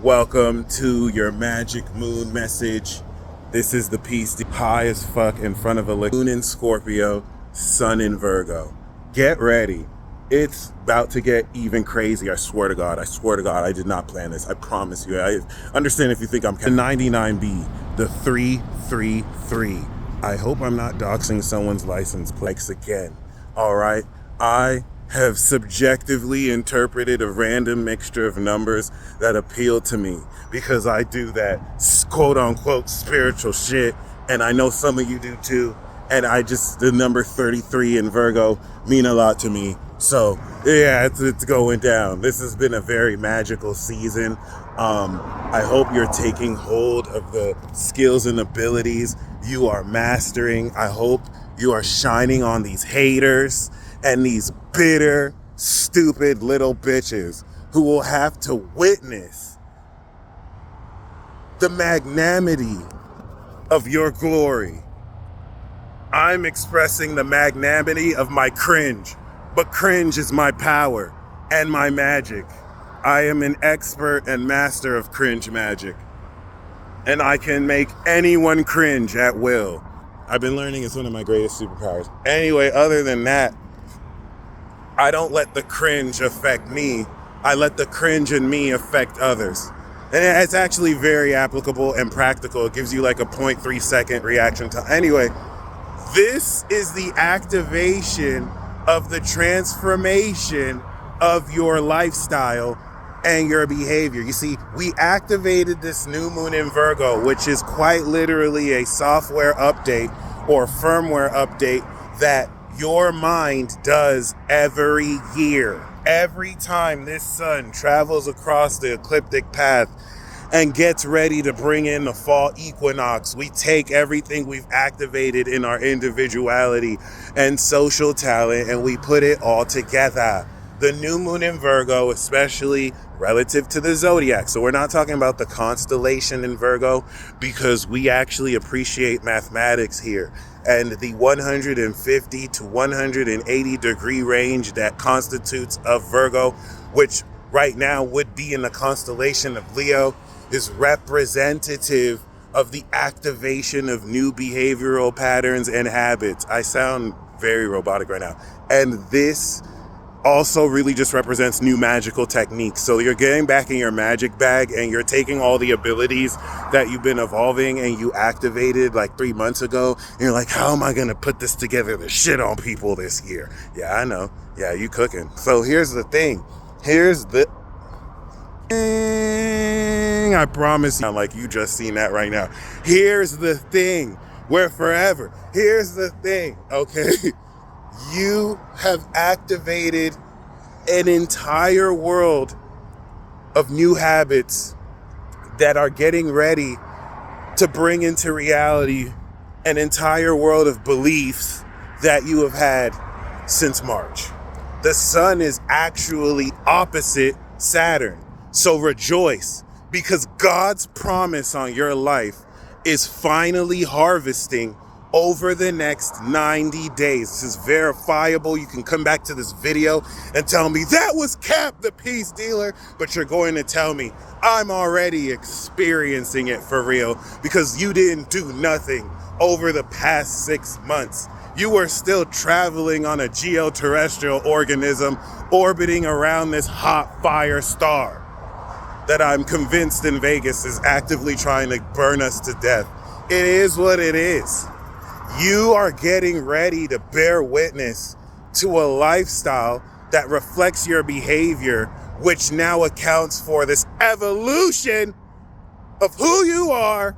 Welcome to your magic moon message. This is the piece high as fuck in front of a moon in Scorpio, sun in Virgo. Get ready. It's about to get even crazy. I swear to God, I did not plan this. I promise you. I understand if you think I'm the 99B, the 333. I hope I'm not doxing someone's license plates again. All right. I have subjectively interpreted a random mixture of numbers that appeal to me because I do that quote unquote spiritual shit, and I know some of you do too. And the number 33 in Virgo mean a lot to me. So yeah, it's going down. This has been a very magical season. I hope you're taking hold of the skills and abilities you are mastering. I hope you are shining on these haters and these bitter, stupid little bitches who will have to witness the magnanimity of your glory. I'm expressing the magnanimity of my cringe, but cringe is my power and my magic. I am an expert and master of cringe magic, and I can make anyone cringe at will. I've been learning it's one of my greatest superpowers. Anyway, other than that, I don't let the cringe affect me. I let the cringe in me affect others. And it's actually very applicable and practical. It gives you like a 0.3 second reaction time. Anyway, this is the activation of the transformation of your lifestyle and your behavior. You see, we activated this new moon in Virgo, which is quite literally a software update or firmware update that your mind does every year. Every time this sun travels across the ecliptic path and gets ready to bring in the fall equinox, we take everything we've activated in our individuality and social talent and we put it all together. The new moon in Virgo, especially relative to the zodiac. So we're not talking about the constellation in Virgo because we actually appreciate mathematics here. And the 150 to 180 degree range that constitutes of Virgo, which right now would be in the constellation of Leo, is representative of the activation of new behavioral patterns and habits. I sound very robotic right now. And this also really just represents new magical techniques. So you're getting back in your magic bag and you're taking all the abilities that you've been evolving and you activated like 3 months ago. And you're like, how am I going to put this together to shit on people this year? Yeah, I know. Yeah, you cooking. So here's the thing. Here's the thing. I promise you, like you just seen that right now. Here's the thing. We're forever. Here's the thing. Okay. You have activated an entire world of new habits that are getting ready to bring into reality an entire world of beliefs that you have had since March. The sun is actually opposite Saturn. So rejoice, because God's promise on your life is finally harvesting over the next 90 days. This is verifiable. You can come back to this video and tell me that was Cap, the peace dealer, but you're going to tell me I'm already experiencing it for real because you didn't do nothing over the past 6 months. You were still traveling on a geoterrestrial organism orbiting around this hot fire star that I'm convinced in Vegas is actively trying to burn us to death. It is what it is. You are getting ready to bear witness to a lifestyle that reflects your behavior, which now accounts for this evolution of who you are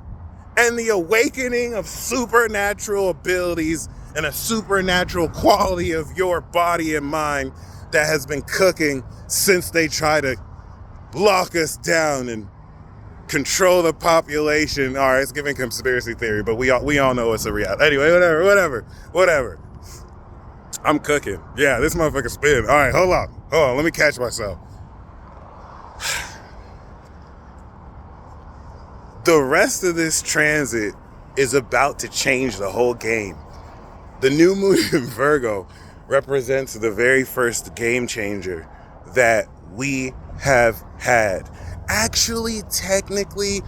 and the awakening of supernatural abilities and a supernatural quality of your body and mind that has been cooking since they try to lock us down and control the population. All right, it's giving conspiracy theory, but we all know it's a reality. Anyway, whatever. I'm cooking. Yeah, this motherfucker spin. All right, hold on. Let me catch myself. The rest of this transit is about to change the whole game. The new moon in Virgo represents the very first game changer that we have had. actually, technically,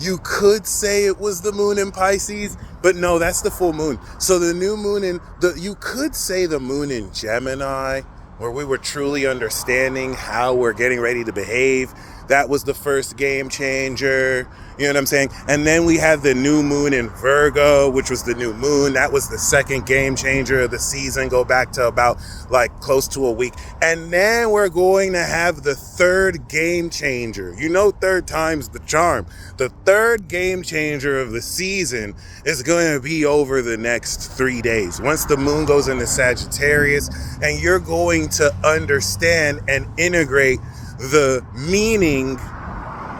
you could say it was the moon in Pisces, but no, that's the full moon. So the new moon you could say the moon in Gemini, where we were truly understanding how we're getting ready to behave. That was the first game changer. You know what I'm saying? And then we had the new moon in Virgo, which was the new moon. That was the second game changer of the season. Go back to about like close to a week. And then we're going to have the third game changer. You know, third time's the charm. The third game changer of the season is going to be over the next 3 days. Once the moon goes into Sagittarius, and you're going to understand and integrate the meaning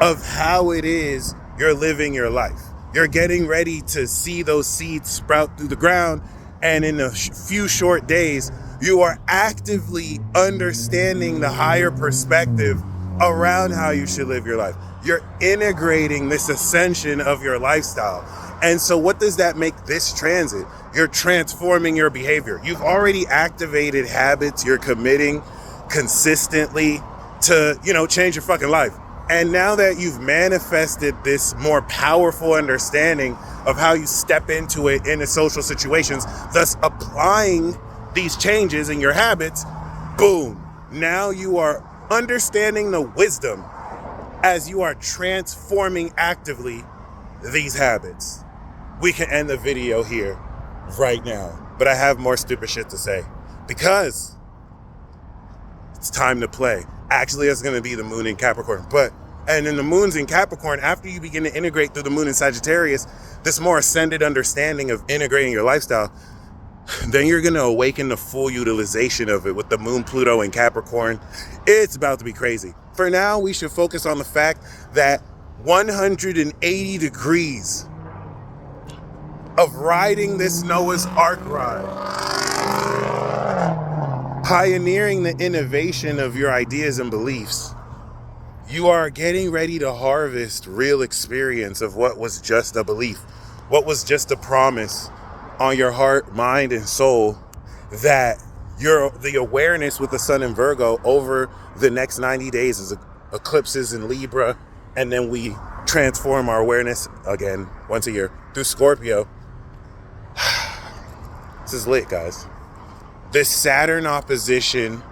of how it is you're living your life. You're getting ready to see those seeds sprout through the ground, and in a few short days, you are actively understanding the higher perspective around how you should live your life. You're integrating this ascension of your lifestyle. And so what does that make this transit? You're transforming your behavior. You've already activated habits you're committing consistently to, change your fucking life. And now that you've manifested this more powerful understanding of how you step into it in the social situations, thus applying these changes in your habits, boom, now you are understanding the wisdom as you are transforming actively these habits. We can end the video here right now, but I have more stupid shit to say because it's time to play. Actually, it's going to be the moon in Capricorn. And then the moon's in Capricorn, after you begin to integrate through the moon in Sagittarius, this more ascended understanding of integrating your lifestyle, then you're going to awaken the full utilization of it with the moon Pluto in Capricorn. It's about to be crazy. For now, we should focus on the fact that 180 degrees of riding this Noah's Ark ride, pioneering the innovation of your ideas and beliefs, you are getting ready to harvest real experience of what was just a belief, what was just a promise on your heart, mind, and soul, that the awareness with the sun in Virgo over the next 90 days is eclipses in Libra, and then we transform our awareness again once a year through Scorpio. This is lit, guys. This Saturn opposition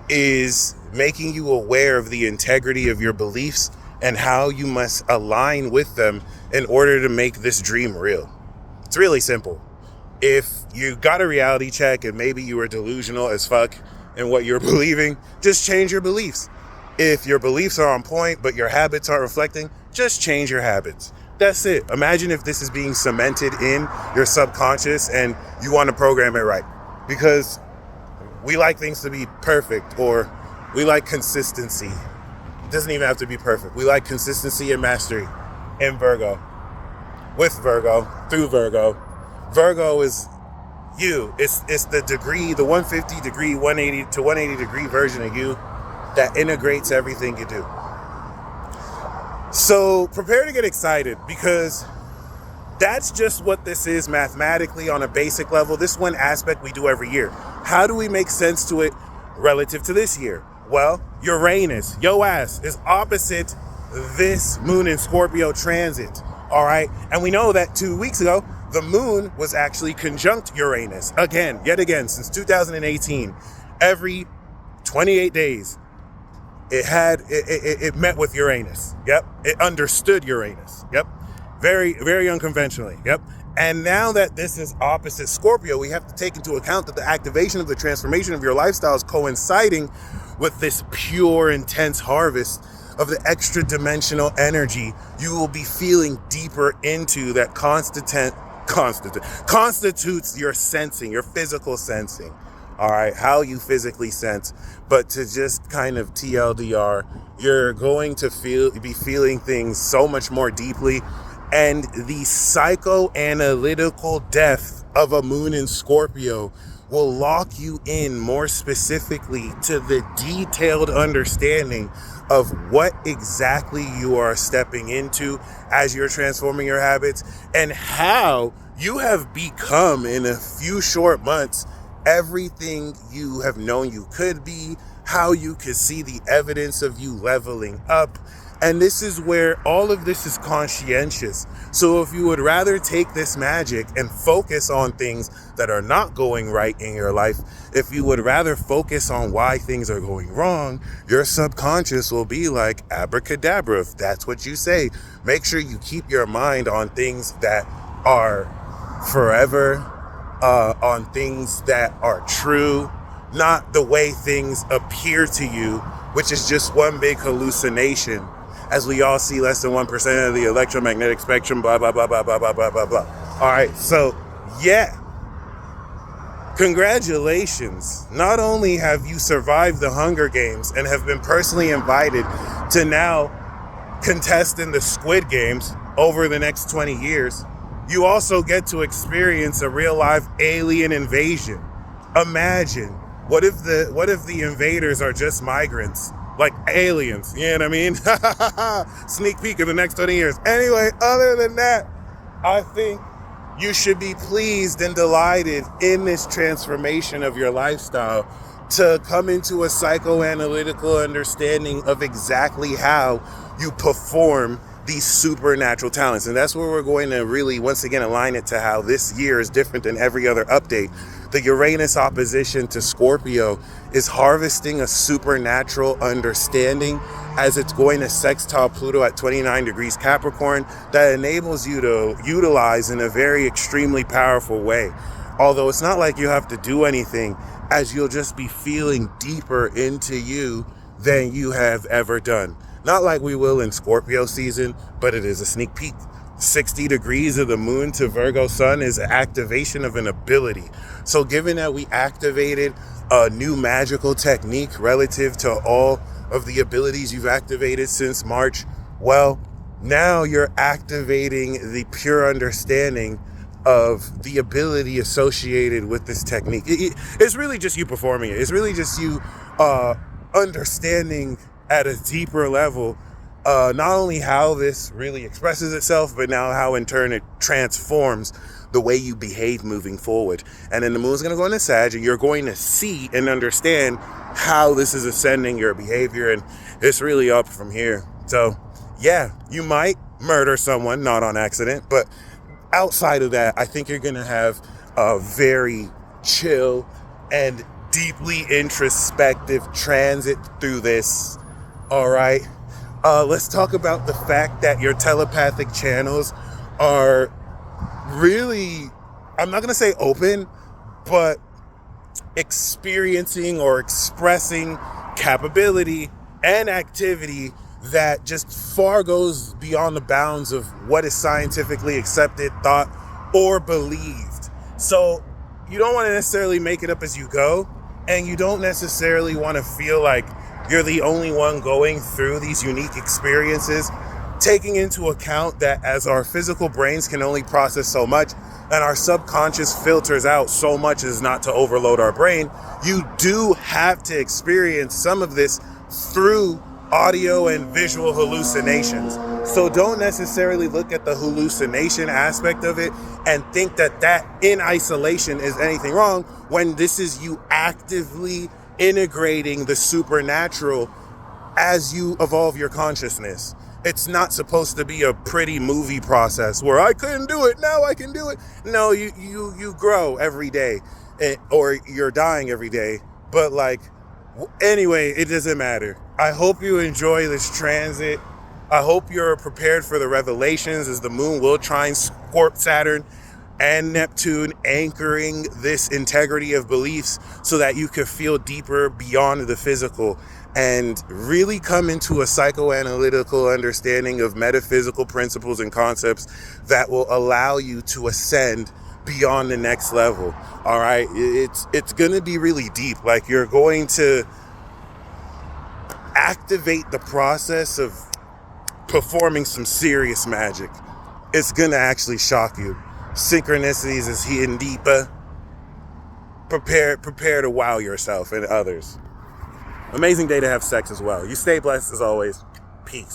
is making you aware of the integrity of your beliefs and how you must align with them in order to make this dream real. It's really simple. If you got a reality check and maybe you were delusional as fuck in what you're believing, just change your beliefs. If your beliefs are on point but your habits aren't reflecting, just change your habits. That's it. Imagine if this is being cemented in your subconscious and you want to program it right. Because we like things to be perfect, or we like consistency. It doesn't even have to be perfect. We like consistency and mastery in Virgo, with Virgo, through Virgo. Virgo is you. It's the degree, the 150 degree, 180 to 180 degree version of you that integrates everything you do. So prepare to get excited, because that's just what this is mathematically on a basic level. This one aspect we do every year. How do we make sense to it relative to this year? Well, Uranus, yo ass, is opposite this moon in Scorpio transit. All right. And we know that 2 weeks ago, the moon was actually conjunct Uranus yet again, since 2018. Every 28 days, it met with Uranus. Yep. It understood Uranus. Yep. Very, very unconventionally. Yep. And now that this is opposite Scorpio, we have to take into account that the activation of the transformation of your lifestyle is coinciding with this pure, intense harvest of the extra dimensional energy you will be feeling deeper into that constitutes your sensing, your physical sensing. All right, how you physically sense. But to just kind of TLDR, you're going to be feeling things so much more deeply. And the psychoanalytical depth of a moon in Scorpio will lock you in more specifically to the detailed understanding of what exactly you are stepping into as you're transforming your habits, and how you have become, in a few short months, everything you have known you could be, how you could see the evidence of you leveling up, And this is where all of this is conscientious. So if you would rather take this magic and focus on things that are not going right in your life, if you would rather focus on why things are going wrong, your subconscious will be like, abracadabra, if that's what you say. Make sure you keep your mind on things that are forever, on things that are true, not the way things appear to you, which is just one big hallucination. As we all see, less than 1% of the electromagnetic spectrum, blah, blah, blah, blah, blah, blah, blah, blah, blah. All right, so yeah, congratulations. Not only have you survived the Hunger Games and have been personally invited to now contest in the Squid Games over the next 20 years, you also get to experience a real life alien invasion. Imagine, what if the invaders are just migrants? Like aliens, you know what I mean? Sneak peek of the next 20 years. Anyway, other than that, I think you should be pleased and delighted in this transformation of your lifestyle to come into a psychoanalytical understanding of exactly how you perform these supernatural talents. And that's where we're going to really, once again, align it to how this year is different than every other update. The Uranus opposition to Scorpio is harvesting a supernatural understanding as it's going to sextile Pluto at 29 degrees Capricorn that enables you to utilize in a very extremely powerful way. Although it's not like you have to do anything, as you'll just be feeling deeper into you than you have ever done. Not like we will in Scorpio season, but it is a sneak peek. 60 degrees of the moon to Virgo sun is activation of an ability. So given that we activated a new magical technique relative to all of the abilities you've activated since March, well, now you're activating the pure understanding of the ability associated with this technique. It's really just you performing it. It's really just you understanding at a deeper level not only how this really expresses itself, but now how in turn it transforms the way you behave moving forward. And then the moon's going to go into Sag, and you're going to see and understand how this is ascending your behavior, and it's really up from here. So yeah, you might murder someone, not on accident, but outside of that, I think you're going to have a very chill and deeply introspective transit through this. All right. Let's talk about the fact that your telepathic channels are really, I'm not going to say open, but experiencing or expressing capability and activity that just far goes beyond the bounds of what is scientifically accepted, thought, or believed. So you don't want to necessarily make it up as you go, and you don't necessarily want to feel like you're the only one going through these unique experiences, taking into account that as our physical brains can only process so much and our subconscious filters out so much as not to overload our brain, you do have to experience some of this through audio and visual hallucinations. So don't necessarily look at the hallucination aspect of it and think that that in isolation is anything wrong, when this is you actively integrating the supernatural as you evolve your consciousness. It's not supposed to be a pretty movie process where I couldn't do it, now I can do it. No, you grow every day, or you're dying every day. But anyway, it doesn't matter. I hope you enjoy this transit. I hope you're prepared for the revelations, as the moon will trine Saturn and Neptune, anchoring this integrity of beliefs so that you could feel deeper beyond the physical and really come into a psychoanalytical understanding of metaphysical principles and concepts that will allow you to ascend beyond the next level. All right, it's going to be really deep. Like, you're going to activate the process of performing some serious magic. It's going to actually shock you. Synchronicities is hidden deeper. Prepare to wow yourself and others. Amazing day to have sex as well. You stay blessed as always. Peace.